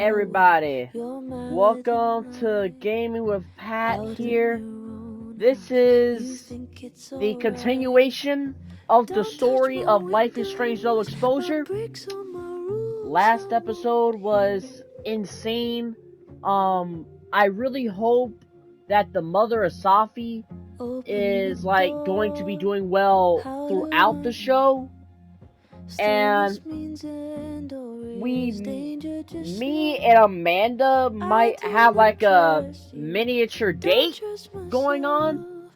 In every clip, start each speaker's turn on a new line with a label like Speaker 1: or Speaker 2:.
Speaker 1: everybody. Welcome to Gaming with Pat here. This is the continuation of the story of Life is Strange No Exposure. Last episode was insane. I really hope that the mother of Safi is going to be doing well throughout the show. And me and Amanda might have a miniature date going on.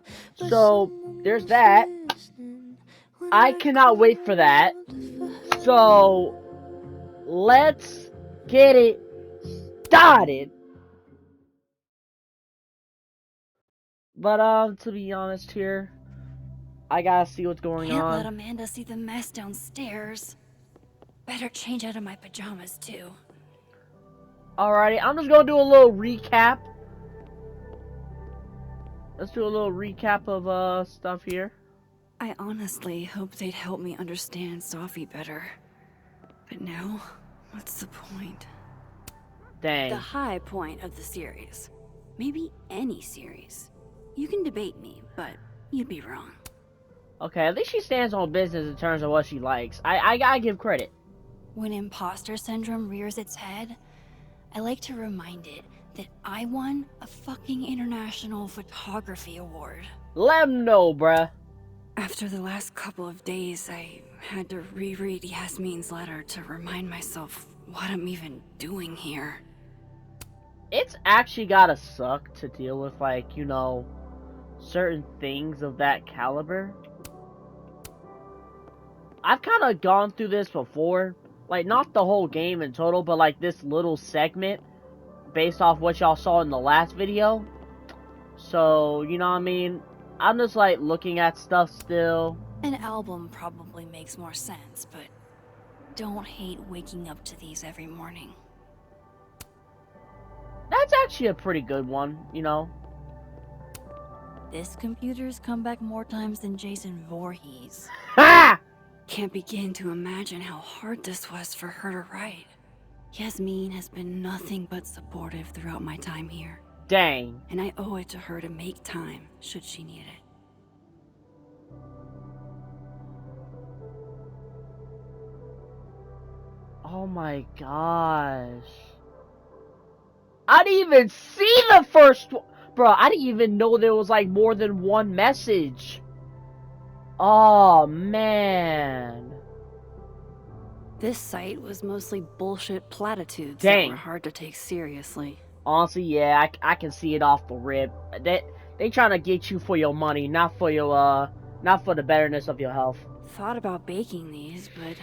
Speaker 1: So there's that. I cannot wait for that. So let's get it started. But to be honest here, I gotta see what's going
Speaker 2: Can't
Speaker 1: on.
Speaker 2: let Amanda see the mess downstairs. Better change out of my pajamas too.
Speaker 1: Alrighty, I'm just gonna do a little recap. Let's do a little recap of stuff here.
Speaker 2: I honestly hoped they'd help me understand Safi better. But now, what's the point?
Speaker 1: Dang.
Speaker 2: The high point of the series. Maybe any series. You can debate me, but you'd be wrong.
Speaker 1: Okay, at least she stands on business in terms of what she likes. I gotta give credit.
Speaker 2: When imposter syndrome rears its head, I like to remind it that I won a fucking international photography award.
Speaker 1: Let him know, bruh.
Speaker 2: After the last couple of days, I had to reread Yasmin's letter to remind myself what I'm even doing here.
Speaker 1: It's actually gotta suck to deal with, certain things of that caliber. I've kind of gone through this before. Not the whole game in total, but this little segment based off what y'all saw in the last video. So, you know what I mean? I'm just looking at stuff still.
Speaker 2: An album probably makes more sense, but don't hate waking up to these every morning.
Speaker 1: That's actually a pretty good one, you know?
Speaker 2: This computer's come back more times than Jason Voorhees.
Speaker 1: Ha!
Speaker 2: Can't begin to imagine how hard this was for her to write. Yasmin has been nothing but supportive throughout my time here.
Speaker 1: Dang.
Speaker 2: And I owe it to her to make time, should she need it.
Speaker 1: Oh my gosh. I didn't even see the first one. Bro, I didn't even know there was more than one message. Oh man.
Speaker 2: This site was mostly bullshit platitudes
Speaker 1: Dang.
Speaker 2: that were hard to take seriously.
Speaker 1: Honestly, yeah, I can see it off the rip. They trying to get you for your money, not for the betterness of your health.
Speaker 2: Thought about baking these, but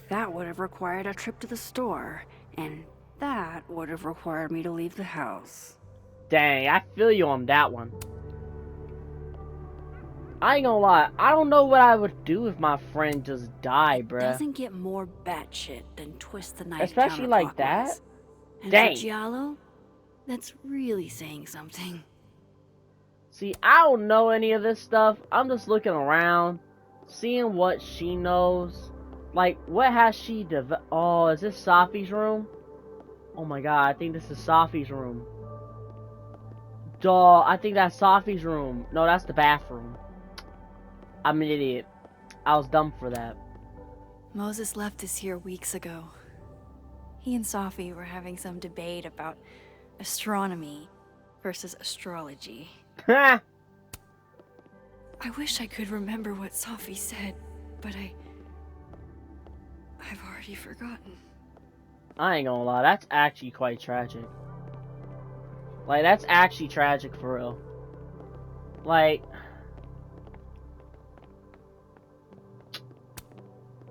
Speaker 2: that would have required a trip to the store, and that would have required me to leave the house.
Speaker 1: Dang, I feel you on that one. I ain't gonna lie, I don't know what I would do if my friend just died, bruh.
Speaker 2: Doesn't get more batshit than twist the knife.
Speaker 1: Especially like that?
Speaker 2: And
Speaker 1: Dang.
Speaker 2: for Giallo, that's really saying something.
Speaker 1: See, I don't know any of this stuff. I'm just looking around, seeing what she knows. What has she Oh, is this Safi's room? Oh my god, I think this is Safi's room. Duh, I think that's Safi's room. No, that's the bathroom. I'm an idiot. I was dumb for that.
Speaker 2: Moses left us here weeks ago. He and Safi were having some debate about astronomy versus astrology.
Speaker 1: Ha!
Speaker 2: I wish I could remember what Safi said, but I've already forgotten.
Speaker 1: I ain't gonna lie, that's actually quite tragic. That's actually tragic for real.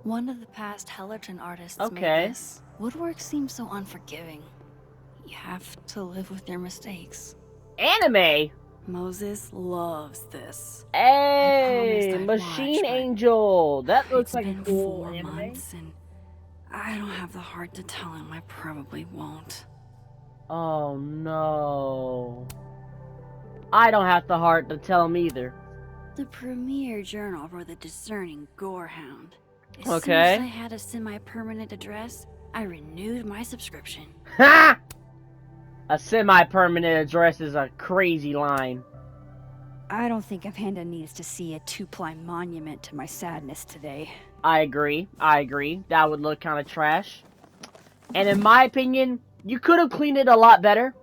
Speaker 2: One of the past Hellerton artists
Speaker 1: Okay.
Speaker 2: made this. Woodwork seems so unforgiving. You have to live with your mistakes.
Speaker 1: Anime!
Speaker 2: Moses loves this.
Speaker 1: Hey,
Speaker 2: I'd
Speaker 1: Machine
Speaker 2: watch, but
Speaker 1: Angel. That looks
Speaker 2: it's
Speaker 1: like
Speaker 2: been
Speaker 1: a cool
Speaker 2: 4
Speaker 1: anime.
Speaker 2: months, and I don't have the heart to tell him I probably won't.
Speaker 1: Oh no. I don't have the heart to tell him either.
Speaker 2: The premier journal for the discerning gorehound. As soon
Speaker 1: Okay.
Speaker 2: as I had a semi-permanent address, I renewed my subscription.
Speaker 1: Ha! A semi-permanent address is a crazy line.
Speaker 2: I don't think Amanda needs to see a 2-ply monument to my sadness today.
Speaker 1: I agree. That would look kind of trash. And in my opinion, you could have cleaned it a lot better.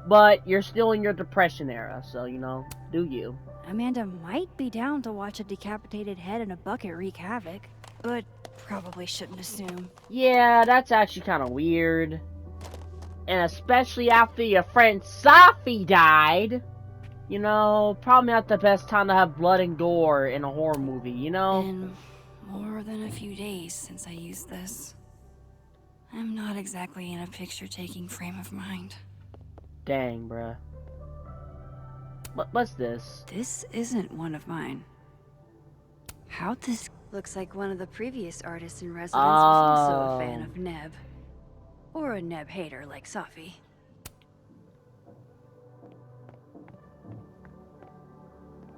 Speaker 1: But you're still in your depression era, so, you know, do you.
Speaker 2: Amanda might be down to watch a decapitated head in a bucket wreak havoc, but probably shouldn't assume.
Speaker 1: Yeah, that's actually kind of weird. And especially after your friend Sophie died. You know, probably not the best time to have blood and gore in a horror movie, you know?
Speaker 2: Been more than a few days since I used this. I'm not exactly in a picture-taking frame of mind.
Speaker 1: Dang, bruh. What's this?
Speaker 2: This isn't one of mine. How'd this... Looks like one of the previous artists in residence was also a fan of Neb. Or a Neb hater like Safi.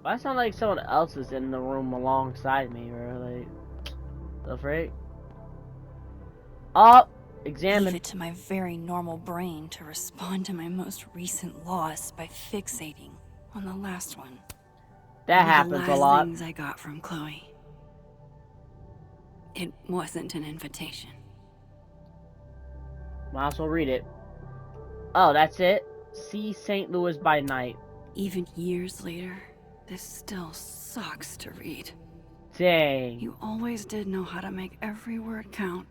Speaker 1: Why sound like someone else is in the room alongside me, bro? Like, the freak? Oh, examine.
Speaker 2: Leave it to my very normal brain to respond to my most recent loss by fixating on the last one.
Speaker 1: That happens a lot.
Speaker 2: Things I got from Chloe. It wasn't an invitation.
Speaker 1: Might as well read it. Oh, that's it? See St. Louis by night.
Speaker 2: Even years later, this still sucks to read.
Speaker 1: Dang.
Speaker 2: You always did know how to make every word count,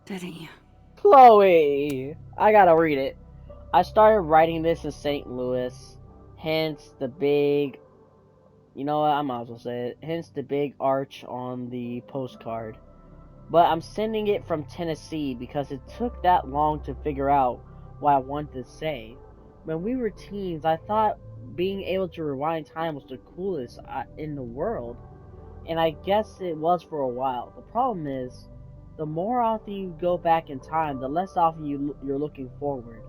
Speaker 2: didn't you?
Speaker 1: Chloe! I gotta read it. I started writing this in St. Louis. Hence the big... You know what? I might as well say it. Hence the big arch on the postcard. But I'm sending it from Tennessee because it took that long to figure out what I wanted to say. When we were teens, I thought being able to rewind time was the coolest in the world. And I guess it was for a while. The problem is, the more often you go back in time, the less often you're looking forward.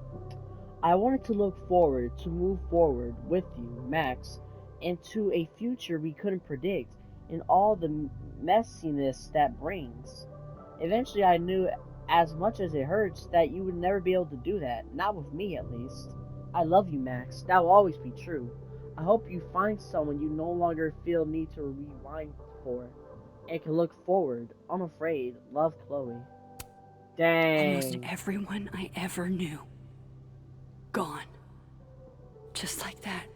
Speaker 1: I wanted to look forward, to move forward with you, Max, into a future we couldn't predict, and all the messiness that brings. Eventually I knew, as much as it hurts, that you would never be able to do that, not with me at least. I love you, Max, that will always be true. I hope you find someone you no longer feel need to rewind for, and can look forward, unafraid. Love, Chloe. Dang.
Speaker 2: Almost everyone I ever knew. Gone. Just like that.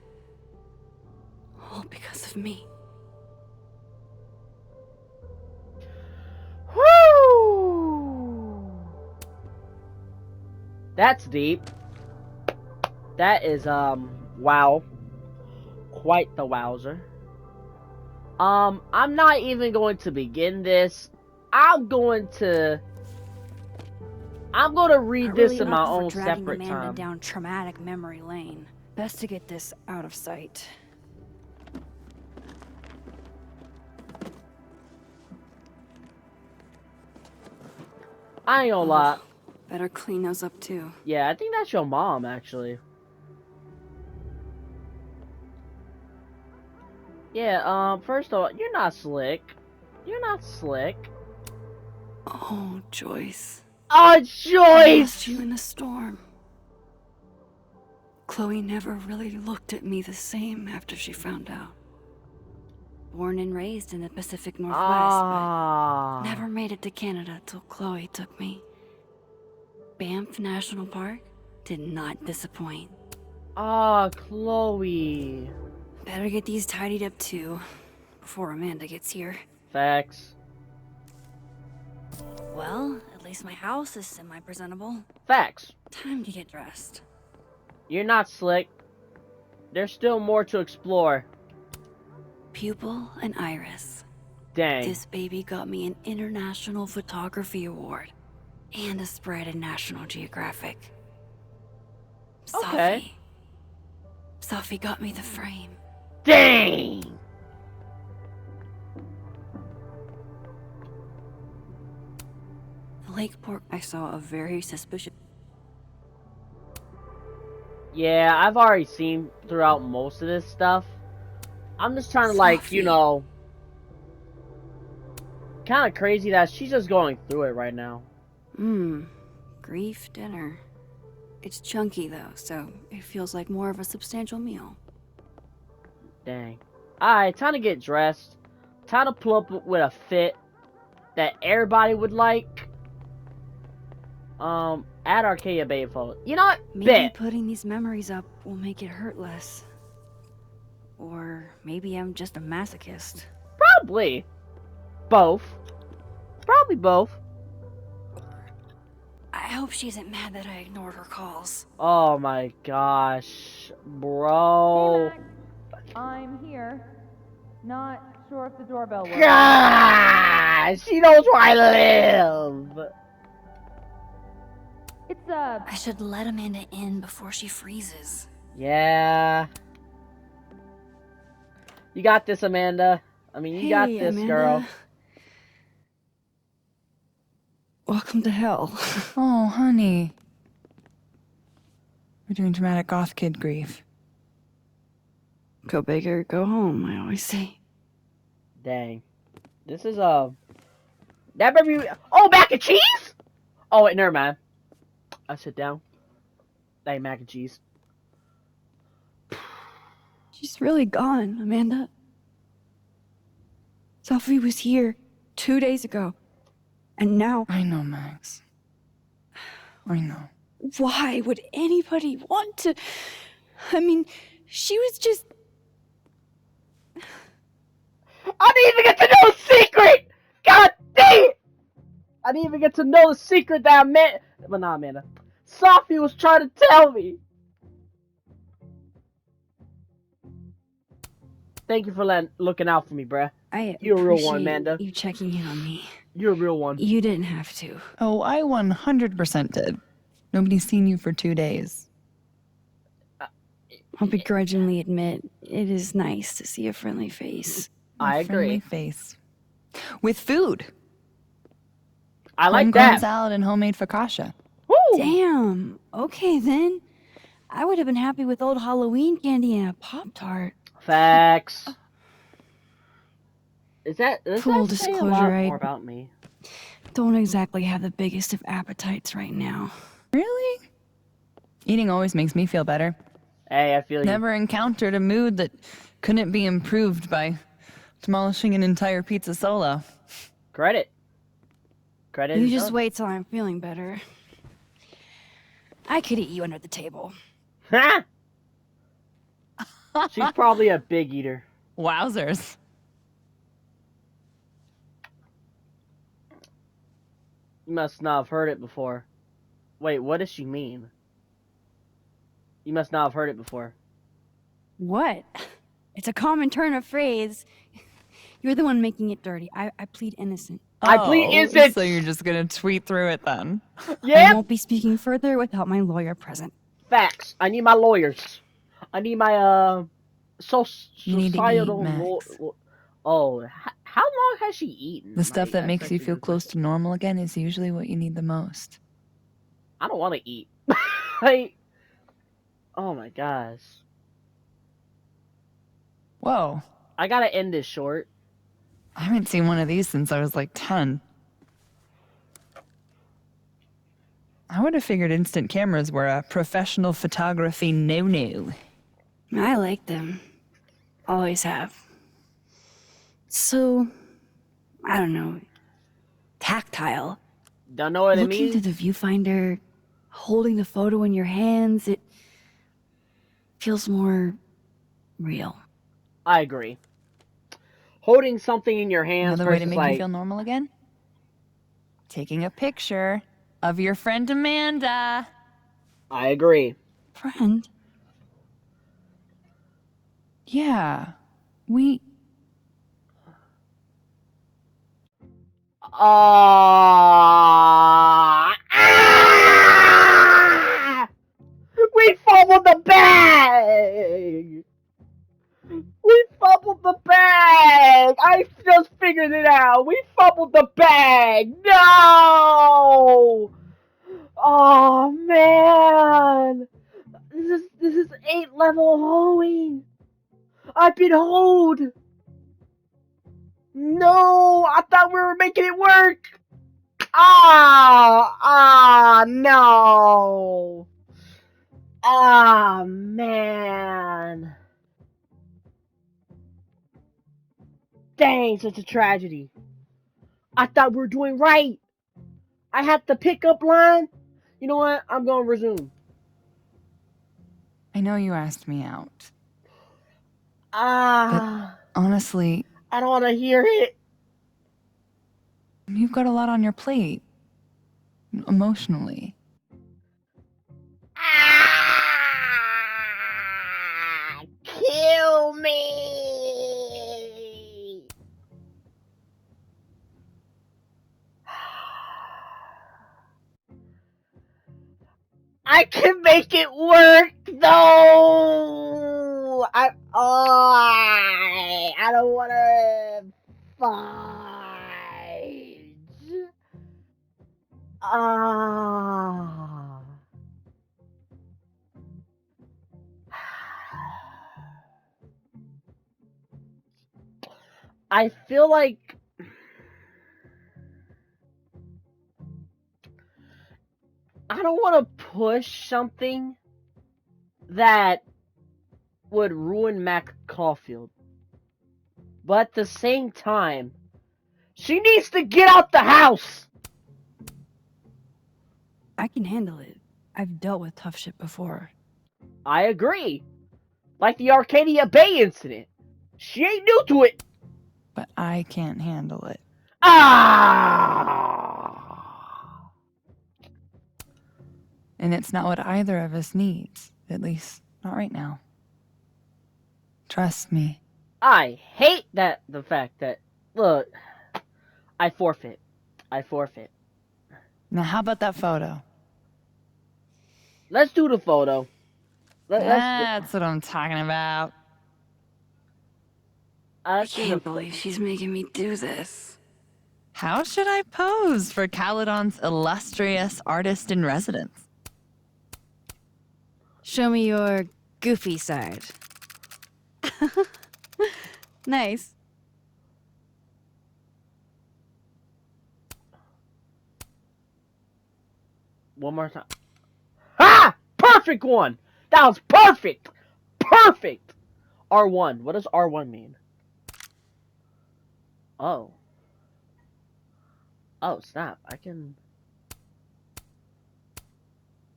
Speaker 2: All because of me.
Speaker 1: Woo! That's deep. That is, wow. Quite the wowzer. I'm not even going to begin this. I'm going to read this in my own separate time.
Speaker 2: Down traumatic memory lane. Best to get this out of sight.
Speaker 1: I ain't gonna lie.
Speaker 2: Better clean those up too.
Speaker 1: Yeah, I think that's your mom, actually. Yeah, first of all, you're not slick. You're not slick.
Speaker 2: Oh, Joyce.
Speaker 1: Oh, Joyce!
Speaker 2: I lost you in a storm. Chloe never really looked at me the same after she found out. Born and raised in the Pacific Northwest, but never made it to Canada till Chloe took me. Banff National Park did not disappoint.
Speaker 1: Chloe.
Speaker 2: Better get these tidied up too, before Amanda gets here.
Speaker 1: Facts.
Speaker 2: Well, at least my house is semi-presentable.
Speaker 1: Facts.
Speaker 2: Time to get dressed.
Speaker 1: You're not slick. There's still more to explore.
Speaker 2: Pupil and iris.
Speaker 1: Dang.
Speaker 2: This baby got me an International Photography Award and a spread in National Geographic.
Speaker 1: Okay.
Speaker 2: Safi got me the frame.
Speaker 1: Dang!
Speaker 2: The Lakeport, I saw a very suspicious...
Speaker 1: Yeah, I've already seen throughout most of this stuff. I'm just trying to, like, you know... Kind of crazy that she's just going through it right now.
Speaker 2: grief dinner. It's chunky though, so it feels like more of a substantial meal.
Speaker 1: Dang. Alright, time to get dressed. Time to pull up with a fit that everybody would like. Add Arcadia Bay photo. You know what?
Speaker 2: Maybe
Speaker 1: Bet.
Speaker 2: putting these memories up will make it hurt less. Or maybe I'm just a masochist.
Speaker 1: Probably. Both. Probably both.
Speaker 2: I hope she isn't mad that I ignored her calls.
Speaker 1: Oh my gosh. Bro.
Speaker 3: Hey, Max. I'm here. Not sure if the doorbell works.
Speaker 1: God, she knows where I live.
Speaker 3: It's
Speaker 2: I should let Amanda in before she freezes.
Speaker 1: Yeah. You got this, Amanda. I mean, you got this,
Speaker 2: Amanda.
Speaker 1: girl.
Speaker 2: Welcome to hell.
Speaker 4: Oh, honey. We're doing dramatic goth kid grief.
Speaker 2: Go big or go home, I always say.
Speaker 1: Dang. This is that better be. Oh, mac and cheese. Oh wait, never mind. I sit down. That ain't mac and cheese.
Speaker 2: She's really gone, Amanda. Sophie was here 2 days ago. And now...
Speaker 4: I know, Max. I know.
Speaker 2: Why would anybody want to... I mean, she was just...
Speaker 1: I didn't even get to know the secret! God dang it! I didn't even get to know the secret that well, not Amanda. Sophie was trying to tell me. Thank you for looking out for me, bruh. You're a real one, Amanda.
Speaker 2: You checking in on me.
Speaker 1: You're a real one.
Speaker 2: You didn't have to.
Speaker 4: Oh, I 100% did. Nobody's seen you for 2 days.
Speaker 2: I'll begrudgingly admit, it is nice to see a friendly face.
Speaker 1: I
Speaker 4: A friendly
Speaker 1: agree.
Speaker 4: face. With food.
Speaker 1: I like
Speaker 4: Homegrown
Speaker 1: that.
Speaker 4: salad and homemade focaccia.
Speaker 1: Woo!
Speaker 2: Damn. Okay, then. I would have been happy with old Halloween candy and a Pop-Tart.
Speaker 1: Facts. Does
Speaker 2: Full
Speaker 1: that say a
Speaker 2: disclosure,
Speaker 1: lot
Speaker 2: I
Speaker 1: more about me?
Speaker 2: don't exactly have the biggest of appetites right now.
Speaker 4: Really? Eating always makes me feel better.
Speaker 1: Hey, I feel you.
Speaker 4: Never encountered a mood that couldn't be improved by demolishing an entire pizza solo.
Speaker 1: Credit. Credit.
Speaker 2: You
Speaker 1: is
Speaker 2: just
Speaker 1: done.
Speaker 2: wait till I'm feeling better. I could eat you under the table.
Speaker 1: Ha! She's probably a big eater.
Speaker 4: Wowzers.
Speaker 1: You must not have heard it before. Wait, what does she mean? You must not have heard it before.
Speaker 2: What? It's a common turn of phrase. You're the one making it dirty. I plead innocent.
Speaker 1: I plead innocent.
Speaker 4: So you're just gonna tweet through it then?
Speaker 2: I
Speaker 1: Yeah.
Speaker 2: won't be speaking further without my lawyer present.
Speaker 1: Facts. I need my lawyers. I need my
Speaker 4: You need to
Speaker 1: societal.
Speaker 4: eat, Max.
Speaker 1: How long has she eaten?
Speaker 4: The stuff
Speaker 1: Like,
Speaker 4: that
Speaker 1: that's
Speaker 4: makes you
Speaker 1: actually a
Speaker 4: feel
Speaker 1: good
Speaker 4: close
Speaker 1: question.
Speaker 4: to normal again is usually what you need the most.
Speaker 1: I don't want to eat. Like, oh my gosh.
Speaker 4: Whoa.
Speaker 1: I gotta end this short.
Speaker 4: I haven't seen one of these since I was like 10. I would have figured instant cameras were a professional photography no-no.
Speaker 2: I like them. Always have. So, I don't know. Tactile.
Speaker 1: Don't know what it
Speaker 2: Looking through
Speaker 1: means.
Speaker 2: the viewfinder, holding the photo in your hands, it feels more real.
Speaker 1: I agree. Holding something in your hands
Speaker 4: Another way to
Speaker 1: versus
Speaker 4: make
Speaker 1: like
Speaker 4: you feel normal again? Taking a picture of your friend Amanda.
Speaker 1: I agree.
Speaker 2: Friend?
Speaker 4: Yeah. We...
Speaker 1: We fumbled the bag! We fumbled the bag! I just figured it out! We fumbled the bag! No! Oh man! This is 8-level hoeing! I've been hoed! No! I thought we were making it work! No. Ah, man. Dang, such a tragedy. I thought we were doing right. I had the pickup line. You know what? I'm going to resume.
Speaker 4: I know you asked me out.
Speaker 1: Ah.
Speaker 4: But honestly,
Speaker 1: I don't want to hear it.
Speaker 4: you've got a lot on your plate. Emotionally.
Speaker 1: Kill me. I can make it work though. I don't want to fight. Ah. I feel like I don't want to push something that would ruin Mac Caulfield. But at the same time, she needs to get out the house!
Speaker 2: I can handle it. I've dealt with tough shit before.
Speaker 1: I agree. Like the Arcadia Bay incident. She ain't new to it.
Speaker 4: But I can't handle it.
Speaker 1: Ah!
Speaker 4: And it's not what either of us needs. At least, not right now. Trust me.
Speaker 1: I hate the fact that, look, I forfeit.
Speaker 4: Now how about that photo?
Speaker 1: Let's do the photo.
Speaker 4: That's what I'm talking about.
Speaker 2: I can't believe she's making me do this.
Speaker 4: How should I pose for Caledon's illustrious artist in residence?
Speaker 2: Show me your goofy side. Nice.
Speaker 1: One more time. Ah! Perfect one! That was perfect! Perfect! R1. What does R1 mean? Oh. Oh, snap. I can...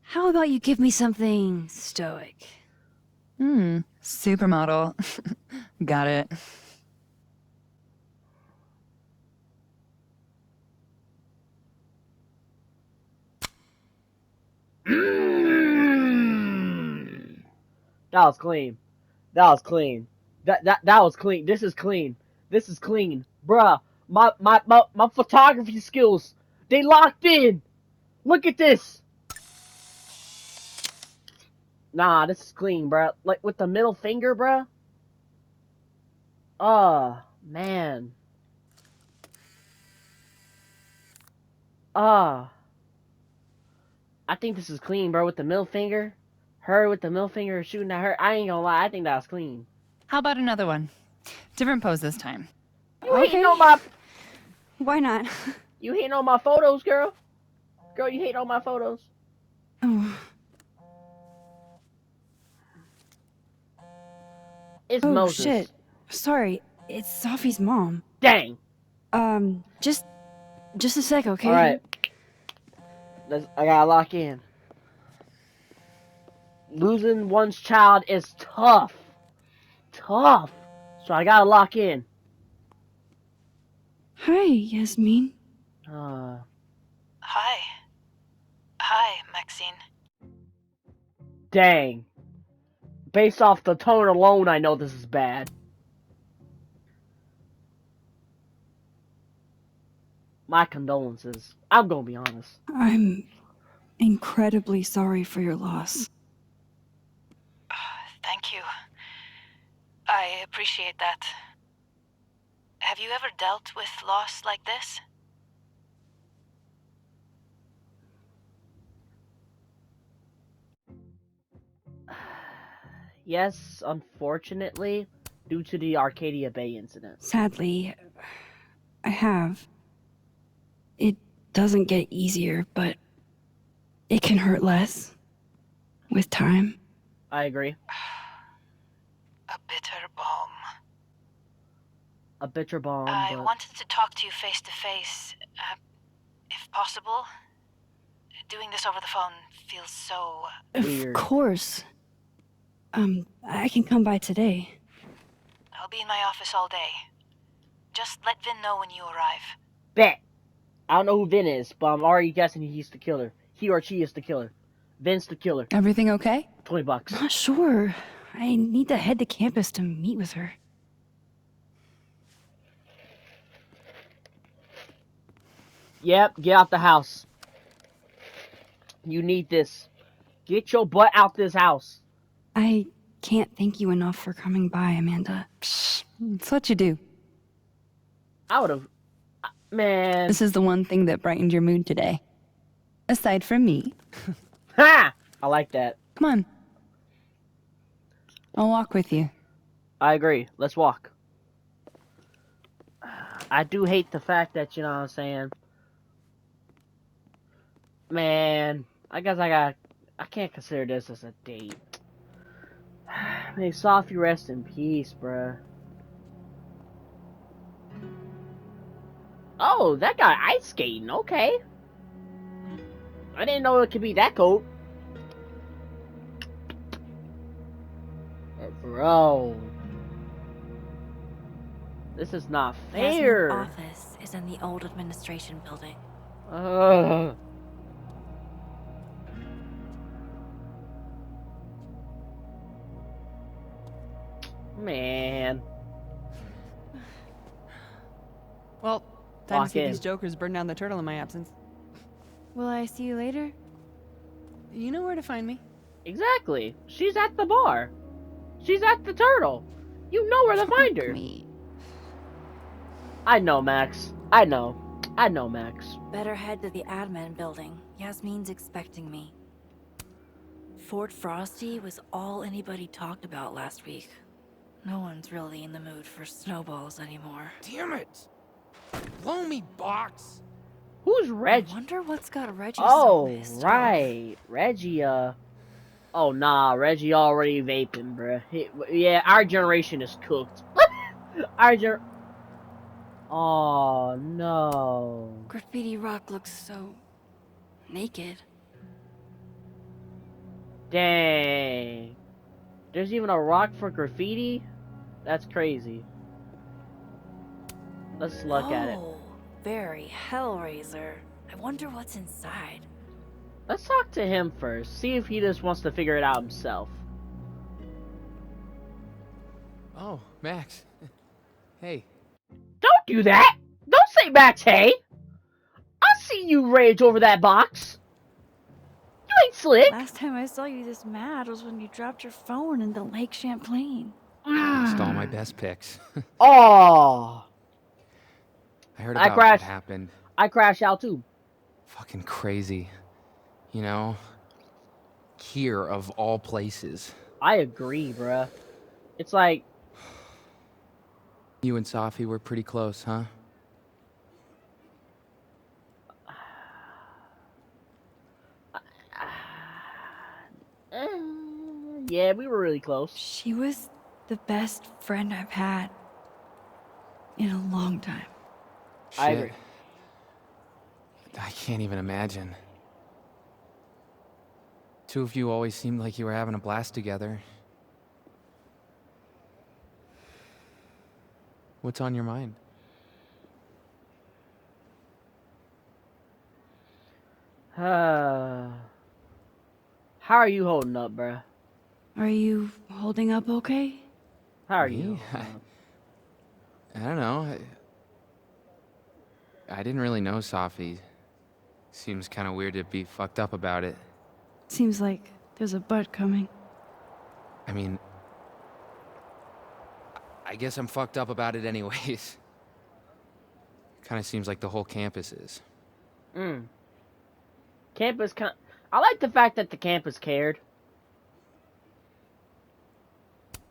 Speaker 2: How about you give me something stoic?
Speaker 4: Supermodel. Got it.
Speaker 1: That was clean. That was clean. That was clean. This is clean. This is clean. Bruh. My photography skills. They locked in. Look at this. Nah, this is clean, bruh. Like with the middle finger, bruh. Oh, man. Ah. I think this is clean, bro, with the middle finger. Her with the middle finger shooting at her. I ain't gonna lie, I think that's clean.
Speaker 4: How about another one? Different pose this time.
Speaker 1: You hating on my...
Speaker 2: Why not?
Speaker 1: You hating on my photos, girl? Girl, you hating on my photos?
Speaker 2: Oh.
Speaker 1: It's
Speaker 2: Oh,
Speaker 1: Moses.
Speaker 2: shit. Sorry, it's Sophie's mom.
Speaker 1: Dang.
Speaker 2: Just a sec, okay?
Speaker 1: Alright. I gotta lock in. Losing one's child is tough. Tough. So I gotta lock in.
Speaker 2: Hi, Yasmin.
Speaker 1: Uh...
Speaker 5: Hi. Hi, Maxine.
Speaker 1: Dang. Based off the tone alone, I know this is bad. My condolences. I'm gonna be honest.
Speaker 2: I'm incredibly sorry for your loss.
Speaker 5: Thank you. I appreciate that. Have you ever dealt with loss like this?
Speaker 1: Yes, unfortunately, due to the Arcadia Bay incident.
Speaker 2: Sadly, I have. It doesn't get easier, but it can hurt less with time.
Speaker 1: I agree.
Speaker 5: A bitter balm.
Speaker 1: A bitter bomb,
Speaker 5: I
Speaker 1: but...
Speaker 5: wanted to talk to you face to face, if possible. Doing this over the phone feels so...
Speaker 1: Weird.
Speaker 2: Of course. I can come by today.
Speaker 5: I'll be in my office all day. Just let Vin know when you arrive.
Speaker 1: Bet. I don't know who Vin is, but I'm already guessing he's the killer. He or she is the killer. Vin's the killer.
Speaker 4: Everything okay?
Speaker 1: $20.
Speaker 2: Not sure. I need to head to campus to meet with her.
Speaker 1: Yep, get out the house. You need this. Get your butt out this house.
Speaker 2: I can't thank you enough for coming by, Amanda.
Speaker 4: Psh, it's what you do.
Speaker 1: I would've... Man.
Speaker 4: This is the one thing that brightened your mood today. Aside from me.
Speaker 1: Ha! I like that.
Speaker 4: Come on. I'll walk with you.
Speaker 1: I agree. Let's walk. I do hate the fact that, you know what I'm saying? Man, I guess I can't consider this as a date. May Sophie rest in peace, bruh. Oh, that guy ice skating, okay. I didn't know it could be that cold. Bro. This is not fair.
Speaker 5: Yasmin's office is in the old administration building.
Speaker 1: Ugh. Man.
Speaker 4: Well, time
Speaker 1: Walk
Speaker 4: to see
Speaker 1: in.
Speaker 4: these jokers burn down the turtle in my absence.
Speaker 2: Will I see you later?
Speaker 4: You know where to find me.
Speaker 1: Exactly. She's at the bar. She's at the turtle. You know where to find her.
Speaker 2: Me.
Speaker 1: I know, Max. I know. I know, Max.
Speaker 5: Better head to the admin building. Yasmin's expecting me. Fort Frosty was all anybody talked about last week. No one's really in the mood for snowballs anymore.
Speaker 6: Damn it! Blow me, box!
Speaker 1: Who's
Speaker 5: I
Speaker 1: Reggie?
Speaker 5: wonder what's got Reggie so
Speaker 1: Oh,
Speaker 5: pissed off.
Speaker 1: right. Reggie, Oh, nah. Reggie already vaping, bruh. Yeah, our generation is cooked. Oh, no.
Speaker 2: Graffiti Rock looks so... naked.
Speaker 1: Dang. There's even a rock for graffiti? That's crazy. Let's look at it.
Speaker 5: Oh, very Hellraiser. I wonder what's inside.
Speaker 1: Let's talk to him first. See if he just wants to figure it out himself.
Speaker 6: Oh, Max. Hey.
Speaker 1: Don't do that! Don't say Max, hey! I see you rage over that box. You ain't slick.
Speaker 2: Last time I saw you this mad was when you dropped your phone into Lake Champlain.
Speaker 6: Lost all my best picks.
Speaker 1: Oh,
Speaker 6: I heard
Speaker 1: I
Speaker 6: about what
Speaker 1: crashed.
Speaker 6: happened.
Speaker 1: I crashed out too.
Speaker 6: Fucking crazy. You know? Here, of all places.
Speaker 1: I agree, bruh. It's like,
Speaker 6: You and Sophie were pretty close, huh?
Speaker 1: yeah, we were really close.
Speaker 2: She was the best friend I've had in a long time.
Speaker 1: I
Speaker 6: Shit.
Speaker 1: agree.
Speaker 6: I can't even imagine. Two of you always seemed like you were having a blast together. What's on your mind?
Speaker 1: How are you holding up, bruh?
Speaker 2: Are you holding up okay?
Speaker 1: How are
Speaker 6: Me?
Speaker 1: you?
Speaker 6: I don't know. I didn't really know Sophie. Seems kind of weird to be fucked up about it.
Speaker 2: Seems like there's a but coming.
Speaker 6: I mean, I guess I'm fucked up about it anyways. Kind of seems like the whole campus is.
Speaker 1: Campus I like the fact that the campus cared.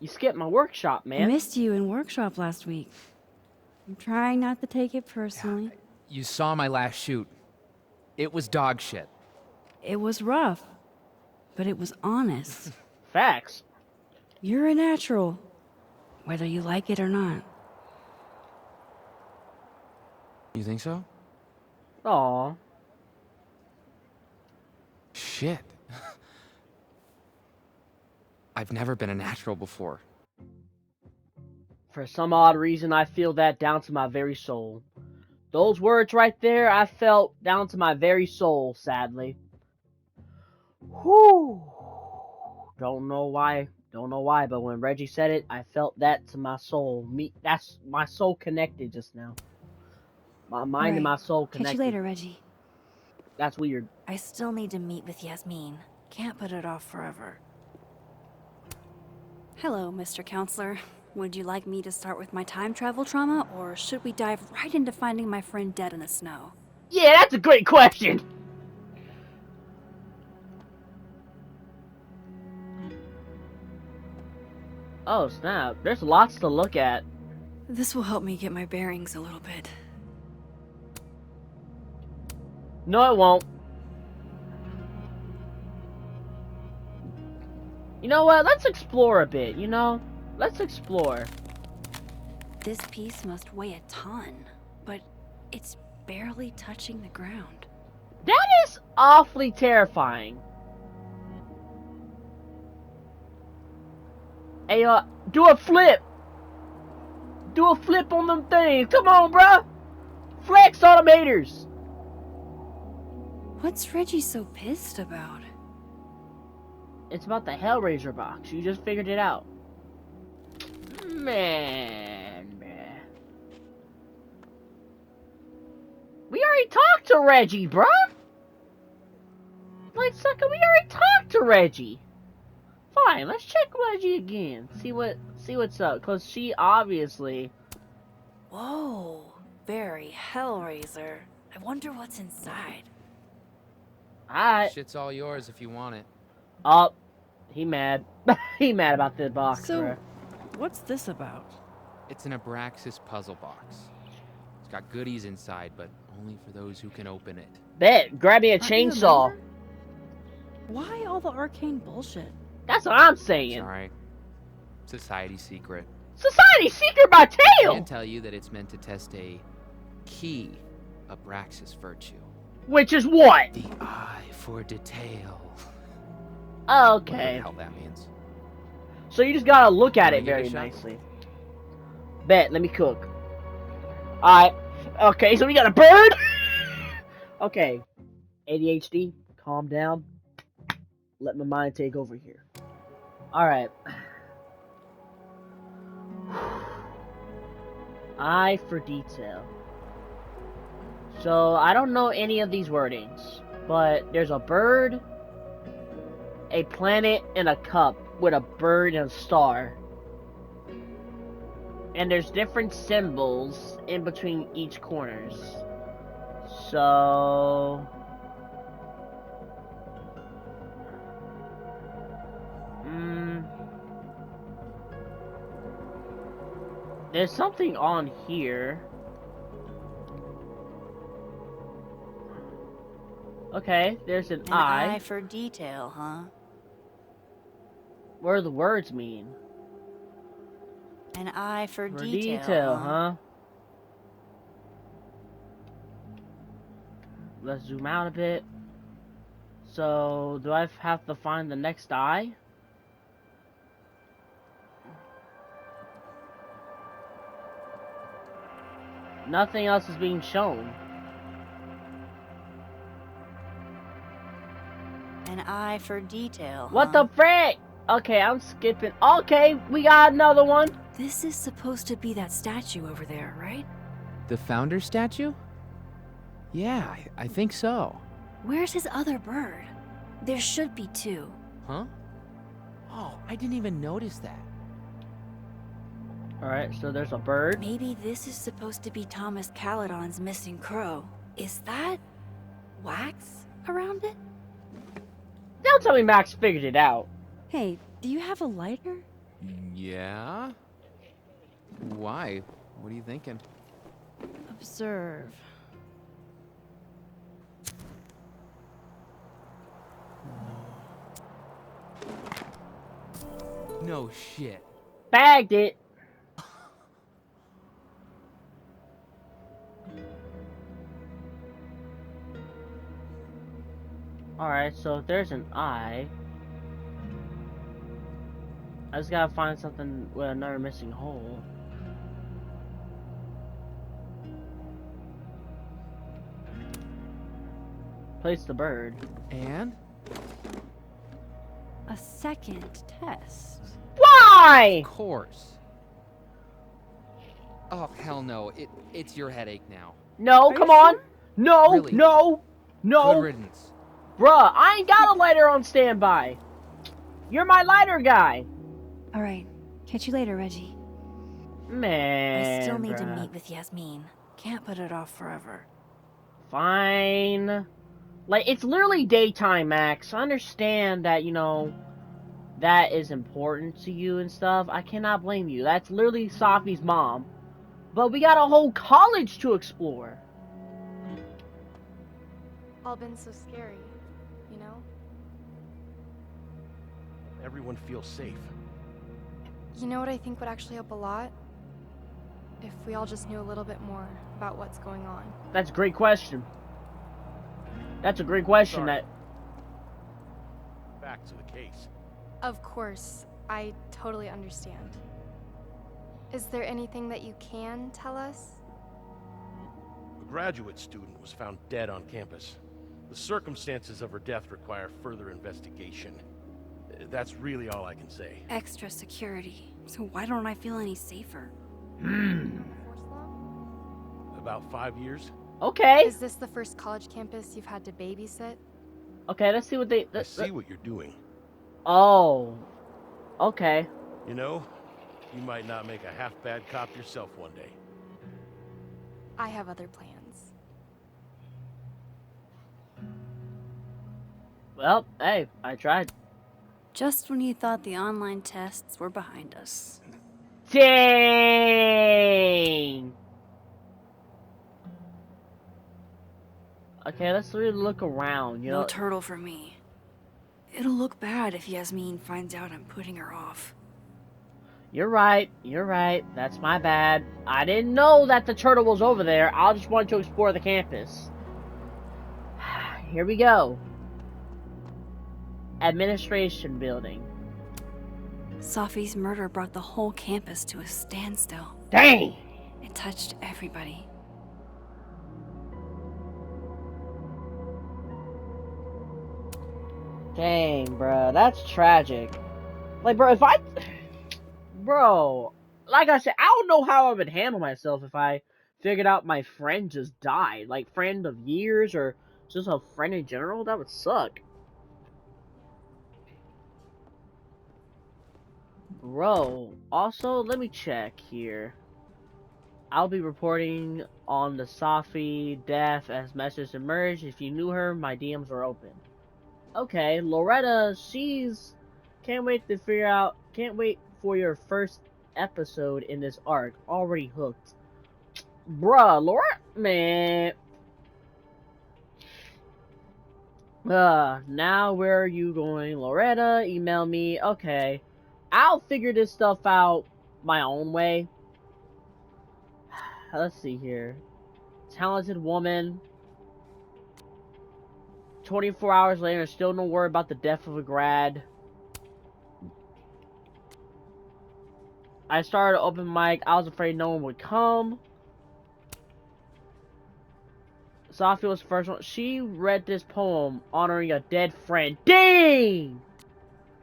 Speaker 1: You skipped my workshop,
Speaker 2: I
Speaker 1: man.
Speaker 2: missed you in workshop last week. I'm trying not to take it personally.
Speaker 6: You saw my last shoot. It was dog shit.
Speaker 2: It was rough, but it was honest.
Speaker 1: Facts.
Speaker 2: You're a natural, whether you like it or not.
Speaker 6: You think so?
Speaker 1: Aw.
Speaker 6: Shit. I've never been a natural before.
Speaker 1: For some odd reason, I feel that down to my very soul. Those words right there, I felt down to my very soul, sadly. Whew. Don't know why, but when Reggie said it, I felt that to my soul. That's my soul connected just now. My mind and my soul
Speaker 2: Catch
Speaker 1: connected.
Speaker 2: you later, Reggie.
Speaker 1: That's weird.
Speaker 5: I still need to meet with Yasmin. Can't put it off forever.
Speaker 2: Hello, Mr. Counselor. Would you like me to start with my time travel trauma, or should we dive right into finding my friend dead in the snow?
Speaker 1: Yeah, that's a great question. Oh, snap. There's lots to look at.
Speaker 2: This will help me get my bearings a little bit.
Speaker 1: No, it won't. You know what? Let's explore a bit, you know? Let's explore.
Speaker 2: This piece must weigh a ton, but it's barely touching the ground.
Speaker 1: That is awfully terrifying. Hey, do a flip. Do a flip on them things. Come on, bruh. Flex automators.
Speaker 2: What's Reggie so pissed about?
Speaker 1: It's about the Hellraiser box. You just figured it out. Man. We already talked to Reggie, bruh. Like, sucker, we already talked to Reggie. Fine, let's check Reggie again. See what's up. Cause she obviously.
Speaker 5: Whoa, very Hellraiser. I wonder what's inside.
Speaker 1: Alright.
Speaker 6: Shit's all yours if you want it.
Speaker 1: Oh, he mad. He mad about this box,
Speaker 2: So,
Speaker 1: bruh.
Speaker 2: what's this about?
Speaker 6: It's an Abraxas puzzle box. It's got goodies inside, but only for those who can open it.
Speaker 1: Bet, grab me a
Speaker 2: Aren't you a
Speaker 1: chainsaw.
Speaker 2: member? Why all the arcane bullshit?
Speaker 1: That's what I'm
Speaker 6: It's
Speaker 1: saying.
Speaker 6: alright. Society secret.
Speaker 1: Society secret by
Speaker 6: I
Speaker 1: tail!
Speaker 6: can tell you that it's meant to test a key Abraxas virtue.
Speaker 1: Which is what?
Speaker 6: The eye for detail.
Speaker 1: Okay.
Speaker 6: Whatever the hell that means.
Speaker 1: So you just gotta look at
Speaker 6: Wanna
Speaker 1: it
Speaker 6: give it
Speaker 1: very
Speaker 6: a shot?
Speaker 1: nicely. Bet, let me cook. Alright. Okay, so we got a bird! Okay. ADHD, calm down. Let my mind take over here. Alright. Eye for detail. So, I don't know any of these wordings, but there's a bird, a planet, and a cup with a bird and a star. And there's different symbols in between each corners. So... There's something on here. Okay, there's an eye.
Speaker 5: Eye for detail, huh?
Speaker 1: What do the words mean?
Speaker 5: An eye for
Speaker 1: For
Speaker 5: detail,
Speaker 1: detail,
Speaker 5: huh?
Speaker 1: huh? Let's zoom out a bit. So, do I have to find the next eye? Nothing else is being shown.
Speaker 5: An eye for detail,
Speaker 1: What
Speaker 5: huh?
Speaker 1: the frick? Okay, I'm skipping. Okay, we got another one.
Speaker 2: This is supposed to be that statue over there, right?
Speaker 6: The founder statue? Yeah, I think so.
Speaker 2: Where's his other bird? There should be two.
Speaker 6: Huh? Oh, I didn't even notice that.
Speaker 1: Alright, so there's a bird.
Speaker 5: Maybe this is supposed to be Thomas Caledon's missing crow. Is that wax around it?
Speaker 1: Don't tell me Max figured it out.
Speaker 2: Hey, do you have a lighter?
Speaker 6: Yeah? Why? What are you thinking?
Speaker 2: Observe.
Speaker 6: No shit.
Speaker 1: Bagged it. Alright, so if there's an eye, I just gotta find something with another missing hole. Place the bird.
Speaker 6: And?
Speaker 2: A second test.
Speaker 1: Why?
Speaker 6: Of course. Oh, hell no. It's your headache now.
Speaker 1: No,
Speaker 2: Are
Speaker 1: come
Speaker 2: you
Speaker 1: on.
Speaker 2: sure?
Speaker 1: No,
Speaker 6: Really?
Speaker 1: no,
Speaker 6: Good
Speaker 1: no.
Speaker 6: riddance.
Speaker 1: Bruh, I ain't got a lighter on standby. You're my lighter guy.
Speaker 2: All right. Catch you later, Reggie.
Speaker 1: Man,
Speaker 5: I still need to
Speaker 1: bruh.
Speaker 5: meet with Yasmin. Can't put it off forever.
Speaker 1: Fine. Like, it's literally daytime, Max. I understand that, you know, that is important to you and stuff. I cannot blame you. That's literally Safi's mom. But we got a whole college to explore.
Speaker 7: All been so scary, you know?
Speaker 8: Everyone feels safe.
Speaker 7: You know what I think would actually help a lot? If we all just knew a little bit more about what's going on.
Speaker 1: That's a great question. That's a great question.
Speaker 8: Sorry.
Speaker 1: That
Speaker 8: Back to the case.
Speaker 7: Of course, I totally understand. Is there anything that you can tell us?
Speaker 8: A graduate student was found dead on campus. The circumstances of her death require further investigation. That's really all I can say.
Speaker 2: Extra security. So why don't I feel any safer?
Speaker 7: Force law?
Speaker 8: About 5 years?
Speaker 1: Okay.
Speaker 7: Is this the first college campus you've had to babysit?
Speaker 1: Okay, let's see what they...
Speaker 8: I see what you're doing.
Speaker 1: Oh. Okay.
Speaker 8: You know, you might not make a half-bad cop yourself one day.
Speaker 7: I have other plans.
Speaker 1: Well, hey, I tried.
Speaker 2: Just when you thought the online tests were behind us.
Speaker 1: Dang! Okay, let's really look around, you
Speaker 2: No
Speaker 1: know?
Speaker 2: turtle for me. It'll look bad if Yasmin finds out I'm putting her off.
Speaker 1: You're right, that's my bad. I didn't know that the turtle was over there. I just wanted to explore the campus. Here we go. Administration building.
Speaker 2: Safi's murder brought the whole campus to a standstill.
Speaker 1: Dang!
Speaker 2: It touched everybody.
Speaker 1: Dang, bro, that's tragic. Like, bro, if I... Bro, like I said, I don't know how I would handle myself if I figured out my friend just died. Like, friend of years or just a friend in general. That would suck. Bro, also, let me check here. I'll be reporting on the Safi death as messages emerge. If you knew her, my DMs are open. Okay, Loretta, can't wait for your first episode in this arc. Already hooked. Bruh, Loretta, man. Now where are you going? Loretta, email me. Okay. I'll figure this stuff out my own way. Let's see here. Talented woman. 24 hours later, still no word about the death of a grad. I started open mic. I was afraid no one would come. Safi was the first one. She read this poem honoring a dead friend. Dang!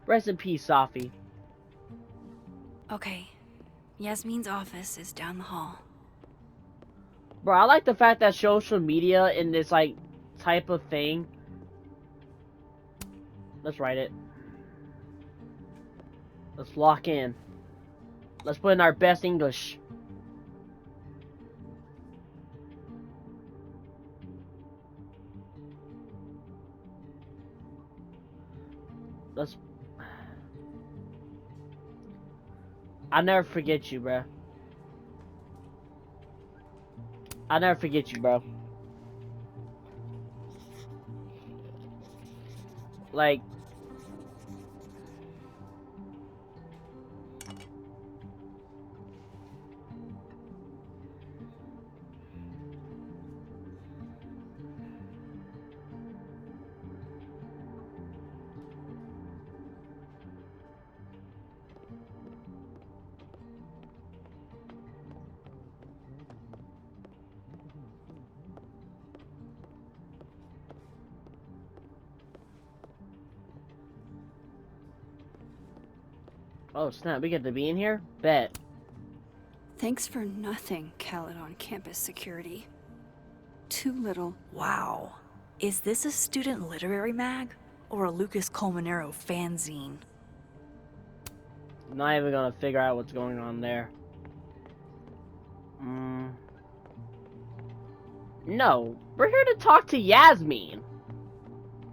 Speaker 1: Rest in peace, Safi.
Speaker 2: Okay. Yasmin's office is down the hall.
Speaker 1: Bro, I like the fact that social media in this, like, type of thing. Let's write it. Let's lock in. Let's put in our best English. Let's... I'll never forget you, bro. I'll never forget you, bro. Like... Oh snap, we get to be in here? Bet.
Speaker 2: Thanks for nothing, Caledon campus security. Too little.
Speaker 5: Wow. Is this a student literary mag? Or a Lucas Colmenero fanzine?
Speaker 1: Not even gonna figure out what's going on there. No, we're here to talk to Yasmin.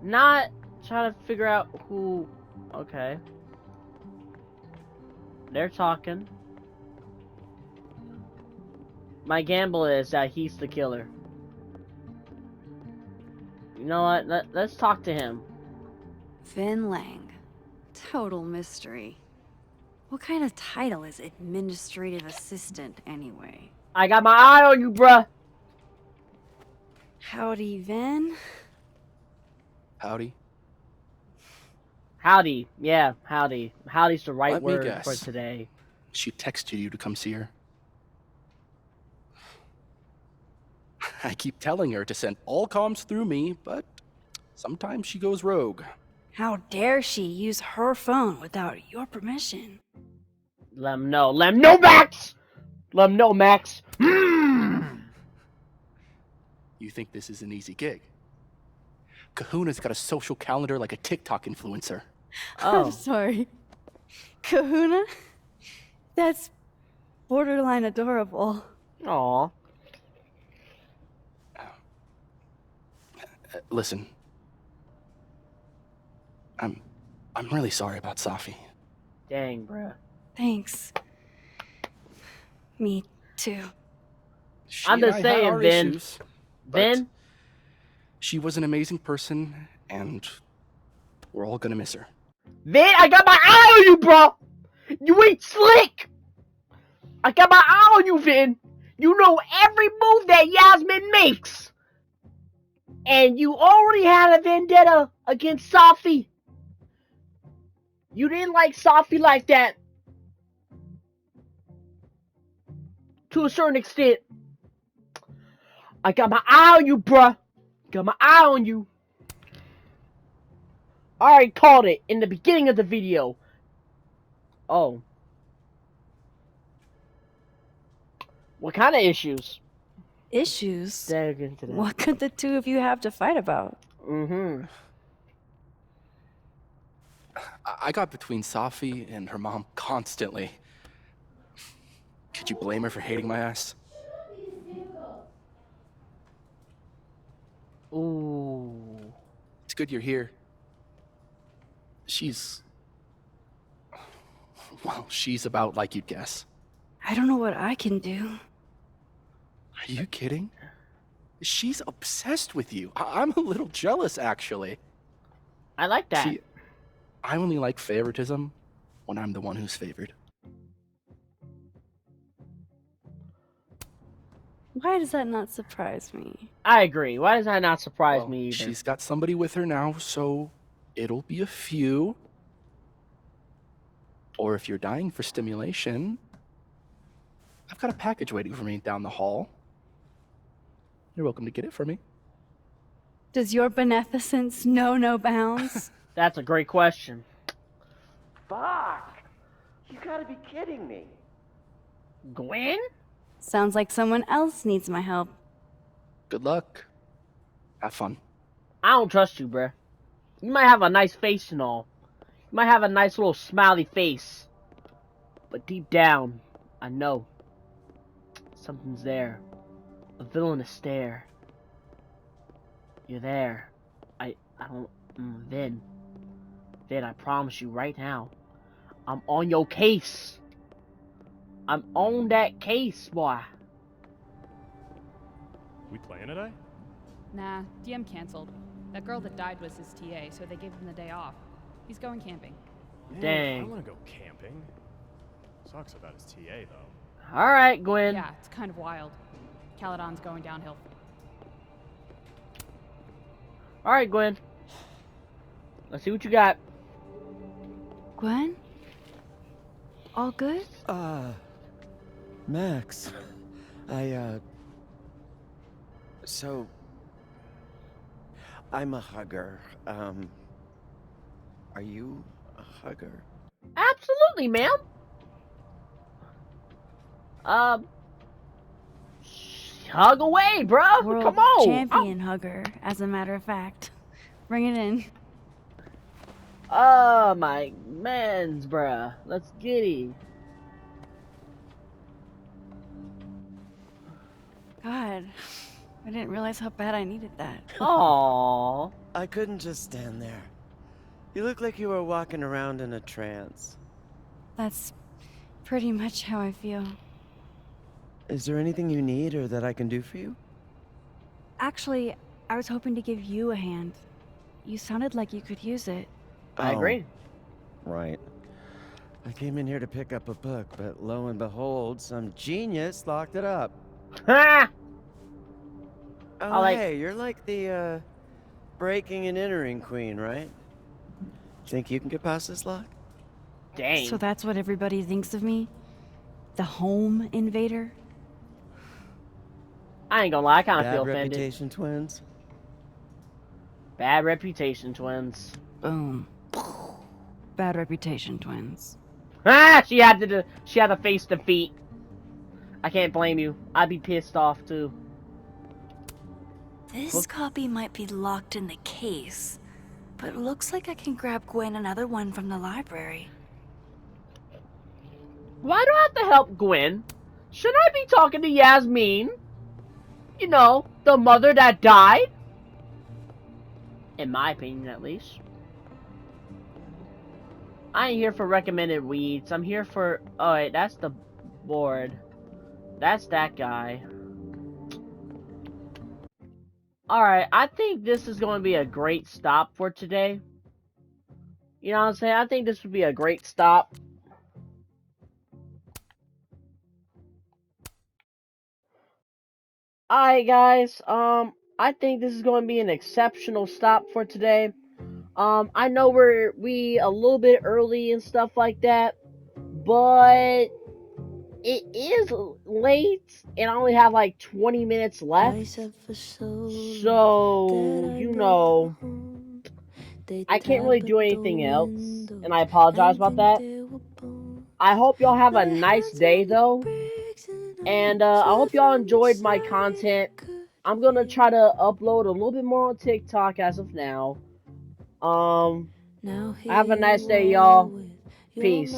Speaker 1: Not trying to figure out who... Okay. They're talking. My gamble is that he's the killer. You know what? Let's talk to him.
Speaker 2: Vin Lang. Total mystery. What kind of title is administrative assistant, anyway?
Speaker 1: I got my eye on you, bruh.
Speaker 2: Howdy, Vin.
Speaker 9: Howdy.
Speaker 1: Howdy. Yeah, howdy. Howdy's the right
Speaker 9: Let me
Speaker 1: word
Speaker 9: guess.
Speaker 1: for today.
Speaker 9: She texted you to come see her. I keep telling her to send all comms through me, but sometimes she goes rogue.
Speaker 2: How dare she use her phone without your permission?
Speaker 1: Let him know. Let him know, Max! Let him know, Max. Mm.
Speaker 9: You think this is an easy gig? Kahuna's got a social calendar like a TikTok influencer.
Speaker 1: Oh.
Speaker 2: I'm sorry. Kahuna? That's borderline adorable.
Speaker 1: Aw.
Speaker 9: Listen. I'm really sorry about Safi.
Speaker 1: Dang, bruh.
Speaker 2: Thanks. Me too.
Speaker 9: She
Speaker 1: I'm
Speaker 9: and
Speaker 1: just
Speaker 9: I had
Speaker 1: saying,
Speaker 9: our
Speaker 1: Vin.
Speaker 9: issues, but
Speaker 1: Vin?
Speaker 9: she was an amazing person, and we're all gonna miss her.
Speaker 1: Vin, I got my eye on you, bro! You ain't slick! I got my eye on you, Vin! You know every move that Yasmin makes! And you already had a vendetta against Safi. You didn't like Safi like that. To a certain extent. I got my eye on you, bruh. Got my eye on you. I already called it in the beginning of the video. Oh. What kind of issues?
Speaker 2: Issues?
Speaker 1: There, get into that.
Speaker 2: What could the two of you have to fight about?
Speaker 1: Mm-hmm.
Speaker 9: I got between Safi and her mom constantly. Could you blame her for hating my ass?
Speaker 1: Ooh.
Speaker 9: It's good you're here. Well, she's about like you'd guess.
Speaker 2: I don't know what I can do.
Speaker 9: Are you kidding? She's obsessed with you. I'm a little jealous, actually.
Speaker 1: I like that.
Speaker 9: I only like favoritism when I'm the one who's favored.
Speaker 2: Why does that not surprise me?
Speaker 1: I agree. Why does that not surprise
Speaker 9: Well,
Speaker 1: me either?
Speaker 9: she's got somebody with her now, so it'll be a few. Or if you're dying for stimulation, I've got a package waiting for me down the hall. You're welcome to get it for me.
Speaker 2: Does your beneficence know no bounds?
Speaker 1: That's a great question.
Speaker 10: Fuck! You gotta be kidding me.
Speaker 1: Gwen?
Speaker 2: Sounds like someone else needs my help.
Speaker 9: Good luck. Have fun.
Speaker 1: I don't trust you, bruh. You might have a nice face and all. You might have a nice little smiley face. But deep down, I know. Something's there. A villainous stare. You're there. I don't... Vin, I promise you right now. I'm on your case. I'm on that case, boy.
Speaker 11: We playing today?
Speaker 3: Nah, DM canceled. That girl that died was his TA, so they gave him the day off. He's going camping.
Speaker 11: Man,
Speaker 1: Dang.
Speaker 11: I want to go camping. Sucks about his TA, though.
Speaker 1: Alright, Gwen.
Speaker 3: Yeah, it's kind of wild. Caledon's going downhill.
Speaker 1: Alright, Gwen. Let's see what you got.
Speaker 2: Gwen? All good?
Speaker 10: Max. So... I'm a hugger. Are you a hugger?
Speaker 1: Absolutely, ma'am. Hug away, bruh.
Speaker 2: World
Speaker 1: Come on.
Speaker 2: champion hugger, as a matter of fact. Bring it in.
Speaker 1: Oh my mans, bruh. Let's get it.
Speaker 2: God, I didn't realize how bad I needed that.
Speaker 1: Aww.
Speaker 10: I couldn't just stand there. You look like you were walking around in a trance.
Speaker 2: That's pretty much how I feel.
Speaker 10: Is there anything you need or that I can do for you?
Speaker 2: Actually, I was hoping to give you a hand. You sounded like you could use it.
Speaker 1: I agree.
Speaker 10: Right. I came in here to pick up a book, but lo and behold, some genius locked it up.
Speaker 1: Ha!
Speaker 10: Oh, hey, you're like the, breaking and entering queen, right? Think you can get past this lock?
Speaker 1: Dang.
Speaker 2: So that's what everybody thinks of me? The home invader?
Speaker 1: I ain't gonna lie, I kinda
Speaker 10: Bad
Speaker 1: feel offended.
Speaker 10: reputation twins?
Speaker 1: Bad reputation twins.
Speaker 2: Boom. Bad reputation twins.
Speaker 1: Ah, she had to face defeat. I can't blame you. I'd be pissed off too.
Speaker 5: This copy might be locked in the case, but it looks like I can grab Gwen another one from the library.
Speaker 1: Why do I have to help Gwen? Shouldn't I be talking to Yasmin? You know, the mother that died? In my opinion, at least. I ain't here for recommended weeds. I'm here for... Oh, wait, that's the board. That's that guy. Alright, I think this is going to be a great stop for today. You know what I'm saying? I think this would be a great stop. Alright, guys. I think this is going to be an exceptional stop for today. I know we a little bit early and stuff like that, but it is late and I only have like 20 minutes left. So, you know, I can't really do anything else, and I apologize about that. I hope y'all have a nice day though, and I hope y'all enjoyed my content. I'm gonna try to upload a little bit more on TikTok as of now. Have a nice day, y'all. Peace.